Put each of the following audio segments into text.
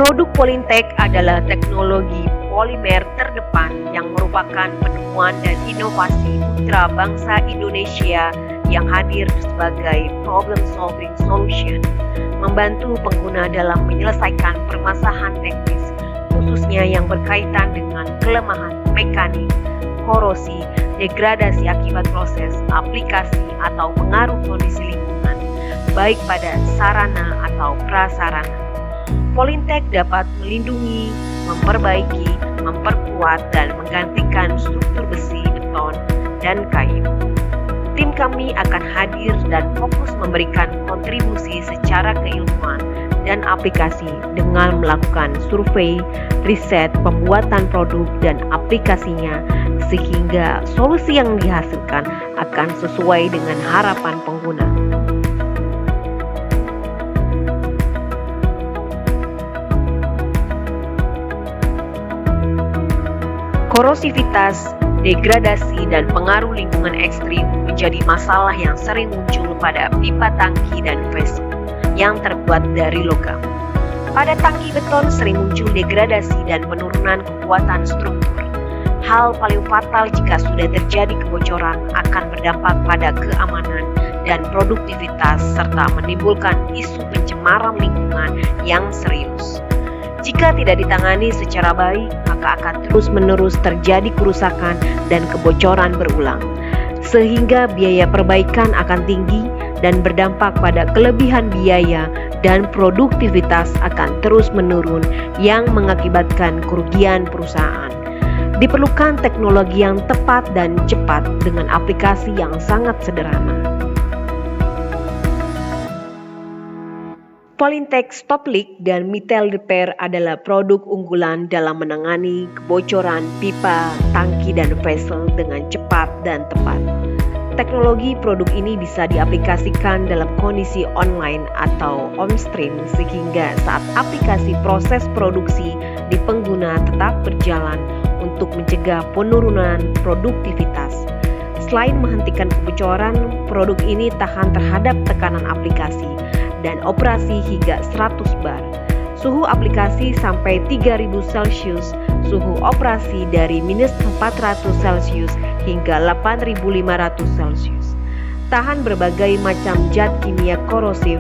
Produk Polyntech adalah teknologi polimer terdepan yang merupakan penemuan dan inovasi putra bangsa Indonesia yang hadir sebagai problem-solving solution, membantu pengguna dalam menyelesaikan permasalahan teknis, khususnya yang berkaitan dengan kelemahan mekanik, korosi, degradasi akibat proses, aplikasi, atau pengaruh kondisi lingkungan, baik pada sarana atau prasarana. Polyntech dapat melindungi, memperbaiki, memperkuat, dan menggantikan struktur besi, beton, dan kayu. Tim kami akan hadir dan fokus memberikan kontribusi secara keilmuan dan aplikasi dengan melakukan survei, riset, pembuatan produk, dan aplikasinya sehingga solusi yang dihasilkan akan sesuai dengan harapan pengguna. Korosivitas, degradasi, dan pengaruh lingkungan ekstrim menjadi masalah yang sering muncul pada pipa tangki dan vessel yang terbuat dari logam. Pada tangki beton sering muncul degradasi dan penurunan kekuatan struktur. Hal paling fatal jika sudah terjadi kebocoran akan berdampak pada keamanan dan produktivitas serta menimbulkan isu pencemaran lingkungan yang serius. Jika tidak ditangani secara baik, maka akan terus-menerus terjadi kerusakan dan kebocoran berulang, sehingga biaya perbaikan akan tinggi dan berdampak pada kelebihan biaya dan produktivitas akan terus menurun yang mengakibatkan kerugian perusahaan. Diperlukan teknologi yang tepat dan cepat dengan aplikasi yang sangat sederhana. Polyntech Stop Leak dan Mittel Repair adalah produk unggulan dalam menangani kebocoran pipa, tangki, dan vessel dengan cepat dan tepat. Teknologi produk ini bisa diaplikasikan dalam kondisi online atau on-stream sehingga saat aplikasi proses produksi di pengguna tetap berjalan untuk mencegah penurunan produktivitas. Selain menghentikan kebocoran, produk ini tahan terhadap tekanan aplikasi dan operasi hingga 100 bar. Suhu aplikasi sampai 3000 Celcius, suhu operasi dari minus 400 Celcius hingga 8500 Celcius. Tahan berbagai macam zat kimia korosif,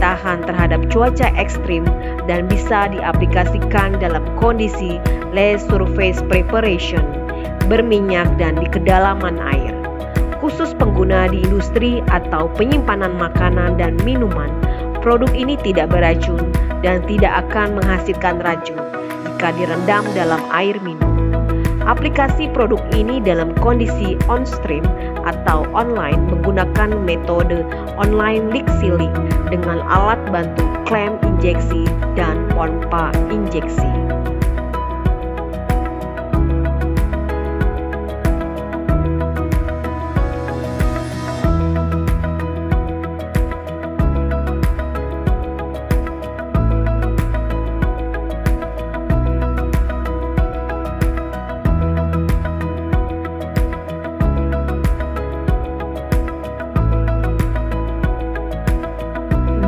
tahan terhadap cuaca ekstrim, dan bisa diaplikasikan dalam kondisi low surface preparation, berminyak dan di kedalaman air. Khusus pengguna di industri atau penyimpanan makanan dan minuman, produk ini tidak beracun dan tidak akan menghasilkan racun jika direndam dalam air minum. Aplikasi produk ini dalam kondisi on-stream atau online menggunakan metode online leak sealing dengan alat bantu klem injeksi dan pompa injeksi.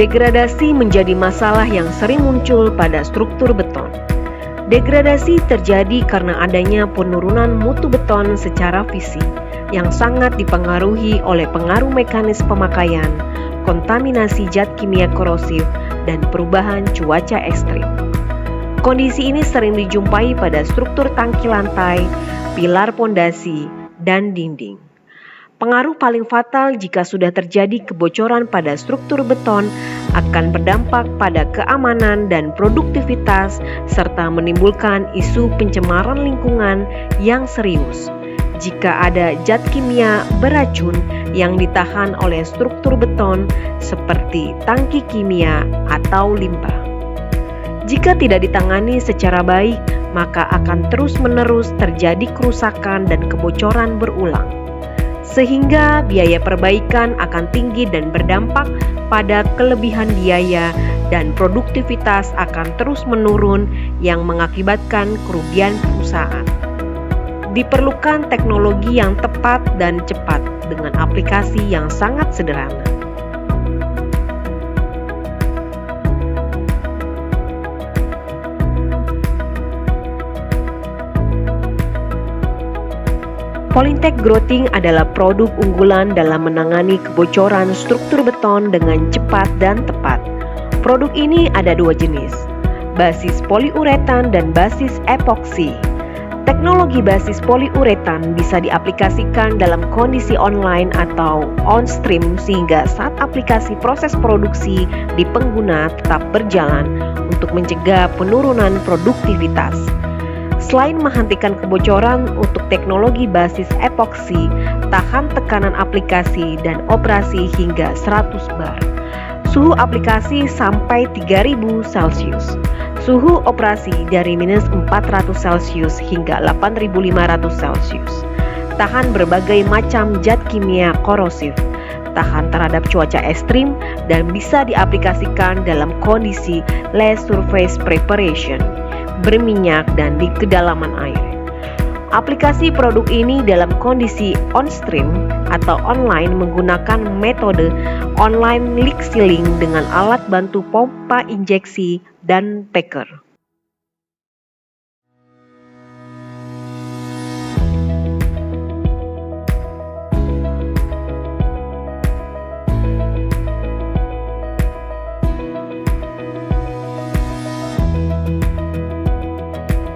Degradasi menjadi masalah yang sering muncul pada struktur beton. Degradasi terjadi karena adanya penurunan mutu beton secara fisik yang sangat dipengaruhi oleh pengaruh mekanis pemakaian, kontaminasi zat kimia korosif, dan perubahan cuaca ekstrim. Kondisi ini sering dijumpai pada struktur tangki lantai, pilar pondasi, dan dinding. Pengaruh paling fatal jika sudah terjadi kebocoran pada struktur beton akan berdampak pada keamanan dan produktivitas serta menimbulkan isu pencemaran lingkungan yang serius. Jika ada zat kimia beracun yang ditahan oleh struktur beton seperti tangki kimia atau limbah. Jika tidak ditangani secara baik, maka akan terus-menerus terjadi kerusakan dan kebocoran berulang, sehingga biaya perbaikan akan tinggi dan berdampak pada kelebihan biaya dan produktivitas akan terus menurun yang mengakibatkan kerugian perusahaan. Diperlukan teknologi yang tepat dan cepat dengan aplikasi yang sangat sederhana. Polytech Grouting adalah produk unggulan dalam menangani kebocoran struktur beton dengan cepat dan tepat. Produk ini ada dua jenis, basis poliuretan dan basis epoksi. Teknologi basis poliuretan bisa diaplikasikan dalam kondisi online atau on-stream sehingga saat aplikasi proses produksi di pengguna tetap berjalan untuk mencegah penurunan produktivitas. Selain menghentikan kebocoran, untuk teknologi basis epoksi, tahan tekanan aplikasi dan operasi hingga 100 bar. Suhu aplikasi sampai 3000 Celcius. Suhu operasi dari minus 400 Celcius hingga 8500 Celcius. Tahan berbagai macam zat kimia korosif. Tahan terhadap cuaca ekstrim dan bisa diaplikasikan dalam kondisi less surface preparation, berminyak dan di kedalaman air. Aplikasi produk ini dalam kondisi on-stream atau online menggunakan metode online leak sealing dengan alat bantu pompa injeksi dan packer.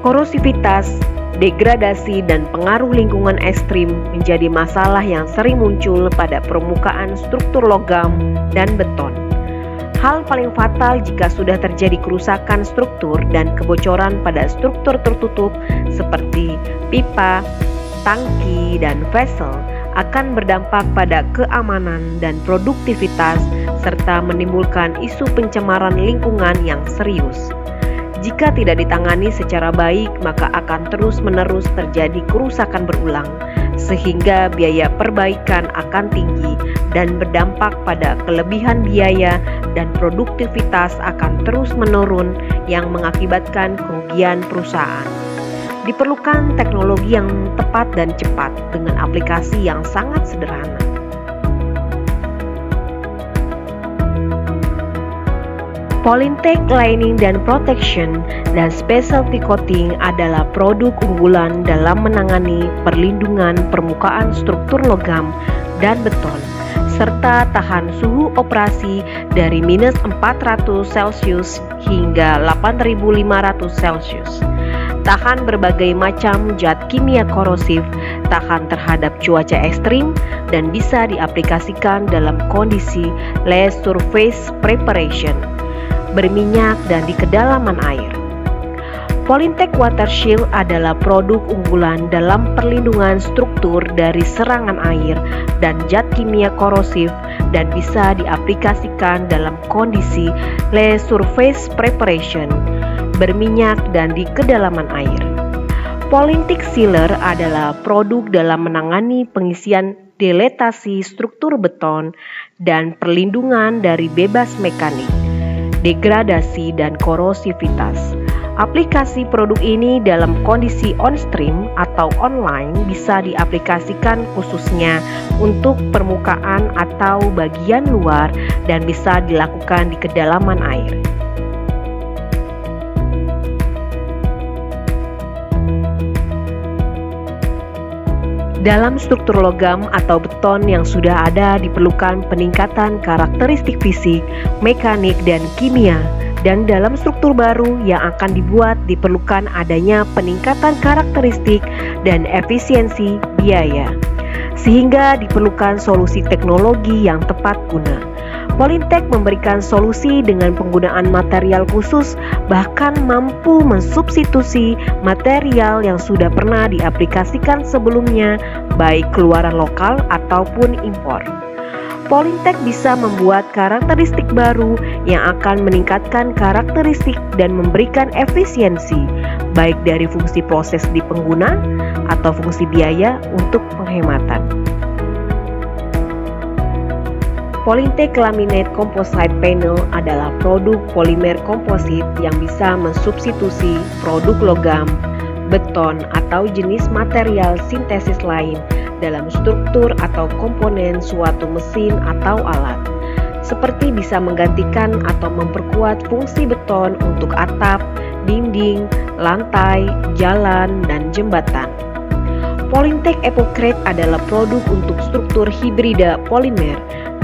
Korosivitas, degradasi, dan pengaruh lingkungan ekstrim menjadi masalah yang sering muncul pada permukaan struktur logam dan beton. Hal paling fatal jika sudah terjadi kerusakan struktur dan kebocoran pada struktur tertutup seperti pipa, tangki, dan vessel akan berdampak pada keamanan dan produktivitas serta menimbulkan isu pencemaran lingkungan yang serius. Jika tidak ditangani secara baik, maka akan terus-menerus terjadi kerusakan berulang, sehingga biaya perbaikan akan tinggi dan berdampak pada kelebihan biaya dan produktivitas akan terus menurun yang mengakibatkan kerugian perusahaan. Diperlukan teknologi yang tepat dan cepat dengan aplikasi yang sangat sederhana. Polytech Lining dan Protection dan Specialty Coating adalah produk unggulan dalam menangani perlindungan permukaan struktur logam dan beton, serta tahan suhu operasi dari minus 400 Celcius hingga 8500 Celcius. Tahan berbagai macam zat kimia korosif, tahan terhadap cuaca ekstrim, dan bisa diaplikasikan dalam kondisi less surface preparation, berminyak dan di kedalaman air. Polytech Water Shield adalah produk unggulan dalam perlindungan struktur dari serangan air dan zat kimia korosif dan bisa diaplikasikan dalam kondisi less surface preparation, berminyak dan di kedalaman air. Polytech Sealer adalah produk dalam menangani pengisian dilatasi struktur beton dan perlindungan dari bebas mekanik, degradasi, dan korosivitas. Aplikasi produk ini dalam kondisi on-stream atau online bisa diaplikasikan khususnya untuk permukaan atau bagian luar dan bisa dilakukan di kedalaman air. Dalam struktur logam atau beton yang sudah ada diperlukan peningkatan karakteristik fisik, mekanik, dan kimia. Dan dalam struktur baru yang akan dibuat diperlukan adanya peningkatan karakteristik dan efisiensi biaya. Sehingga diperlukan solusi teknologi yang tepat guna. Polytech memberikan solusi dengan penggunaan material khusus, bahkan mampu mensubstitusi material yang sudah pernah diaplikasikan sebelumnya, baik keluaran lokal ataupun impor. Polytech bisa membuat karakteristik baru yang akan meningkatkan karakteristik dan memberikan efisiensi, baik dari fungsi proses di pengguna atau fungsi biaya untuk penghematan. Polytech Laminate Composite Panel adalah produk polimer komposit yang bisa mensubstitusi produk logam, beton, atau jenis material sintesis lain dalam struktur atau komponen suatu mesin atau alat, seperti bisa menggantikan atau memperkuat fungsi beton untuk atap, dinding, lantai, jalan, dan jembatan. Polytech Epocrete adalah produk untuk struktur hibrida polimer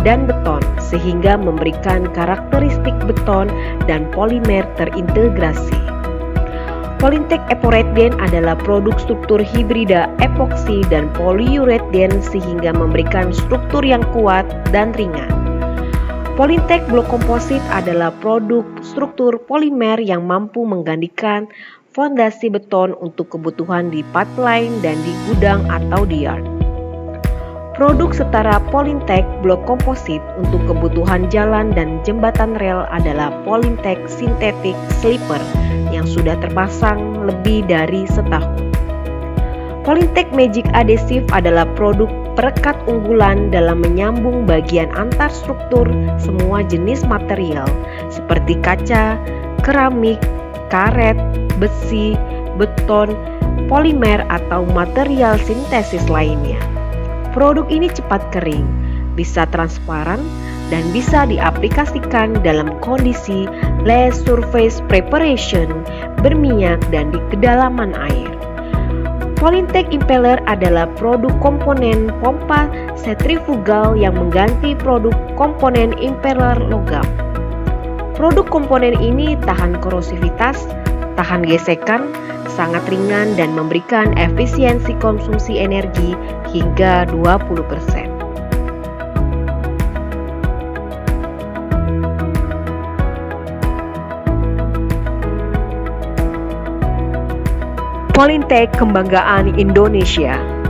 dan beton sehingga memberikan karakteristik beton dan polimer terintegrasi. Polytech Epoxide adalah produk struktur hibrida epoksi dan polyurethane sehingga memberikan struktur yang kuat dan ringan. Polytech Block Composite adalah produk struktur polimer yang mampu menggantikan fondasi beton untuk kebutuhan di pipeline dan di gudang atau di yard. Produk setara Polytech Block Composite untuk kebutuhan jalan dan jembatan rel adalah Polytech Synthetic Sleeper yang sudah terpasang lebih dari setahun. Polytech Magic Adhesive adalah produk perekat unggulan dalam menyambung bagian antar struktur semua jenis material seperti kaca, keramik, karet, besi, beton, polimer atau material sintesis lainnya. Produk ini cepat kering, bisa transparan, dan bisa diaplikasikan dalam kondisi less surface preparation, berminyak, dan di kedalaman air. Polytech Impeller adalah produk komponen pompa sentrifugal yang mengganti produk komponen impeller logam. Produk komponen ini tahan korosivitas, tahan gesekan, sangat ringan dan memberikan efisiensi konsumsi energi hingga 20%. Polytech Kebanggaan Indonesia.